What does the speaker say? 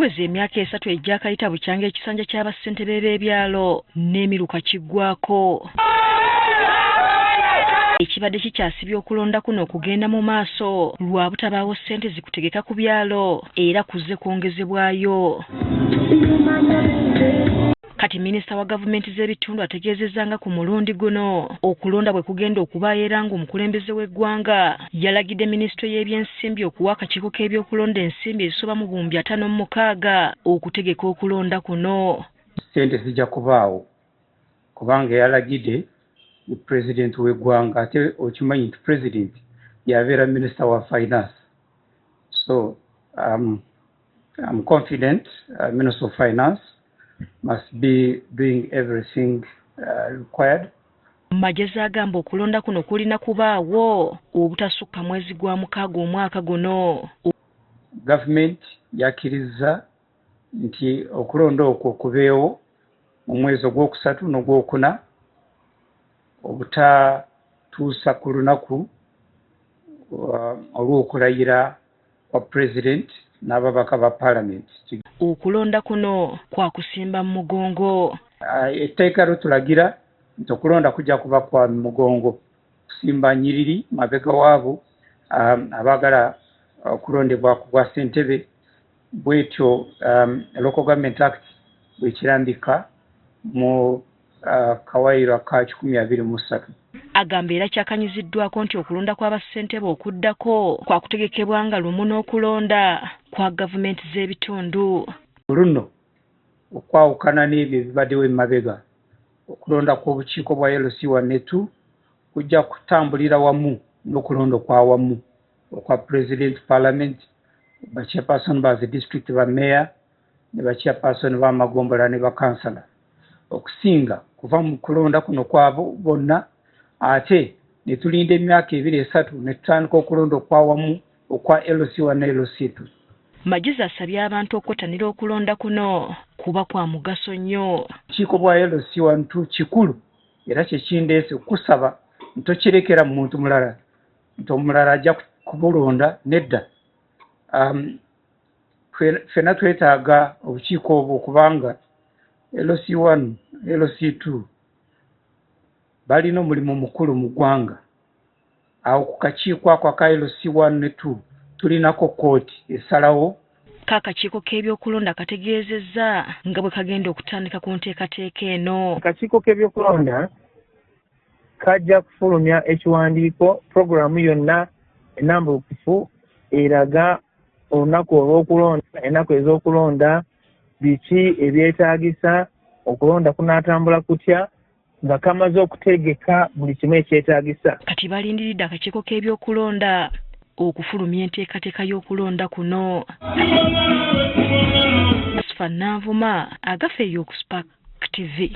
Giweze emyaka 3 ejja kayita bukyanga ekisanja ky'abassentebe b'ebyalo n'emiruka kiggwako. Ekibadde kikyasibya okulonda kuno okugenda mu maaso lwa butabaawo ssente zikutegeka ku byalo era kuzze kwongezebwayo. Kati minisita wa gavumenti z'ebitundu ategeezezza nga ku mulundi guno okulonda bwe kugenda okubaayo era ng'omukulembeze w'eggwanga yalagidde minisitule y'ebyensimbi okuwa akakiiko k'ebyokulonda ensimbi ezisoba mu bihumbi 56 okutegeka okulonda kuno. Ssente zijja kubaawo kubanga yalagidde the president w'eggwanga ate okimanyi nti president yabeera minister wa finance. So I'm confident Minister of Finance must be doing everything required. Magezi agamba okulonda kuno kulina kubaawo obutasukka mwezi gwa mukaaga omwaka guno. Government yakkiriza nti okulonda okwo kubeewo mu mwezi ogwokusatu n'ogwokuna obutatuusa ku lunaku olw'okulayira kwa president n'ababaka ba parliament. Okulonda kuno kwa kusimba mu mugongo. Etteeka lutulagira nti okulonda kujja kuba kwa mugongo, kusimba nyiriri mabega waabo abaagala okulondebwa ku bwa ssentebe. Bwetyo Local Government Act bwekirambika mu kawaayiro ka 2023. Agamba era kyakanyiziddwako nti okulonda kw'abassentebe okuddako kwa kutegekebwa nga lumu n'okulonda kwa gavumenti z'ebitundu. Luno okwawukana n'ebyo ebibaddewo emabega, okulonda kw'obukiiko bwa LC1 ne 2 kujja kutambulira wamu n'okulonda okwawamu okwa president parliament, ba chairperson ba zi district ba mayor ne ba chairperson ba magombola ne ba councillor. Okusinga kuva mu kulonda kuno kwabo bonna ate ne tulinda emyaka 2-3 ne tutandika okulonda okwawamu okwa LC1 ne LC2. Magezi asabye abantu okwetanira okulonda kuno kuba kwa mugaso nnyo. Obukiiko bwa LC1 kikulu era kyekindeese kusaba ntokirekera mu muntu mulala nti omulala ajja kubulonda nedda. Ffenna twetaaga obukiiko obwo kubanga LC1 LC2 balina omulimu mukulu mu ggwanga. Awo ku kakiiko ako aka LC1 ne 2 tulinako kooti esalawo. Akakiiko k'ebyokulonda kategeezezza nga bwe kagenda okutandika ku nteekateeka eno. Akakiiko k'ebyokulonda kajja kufulumya ekiwandiiko puroguramu yonna ennambulukufu eraga olunaku olw'okulonda, ennaku ez'okulonda, biki ebyetaagisa, okulonda kunaatambula kutya, nga kamaze okutegeka buli kimu ekyetaagisa. Kati balindiridde akakiiko k'ebyokulonda okufulumya enteekateeka y'okulonda kuno. Asfa Nanvuma, Agafe y'oku Spark TV.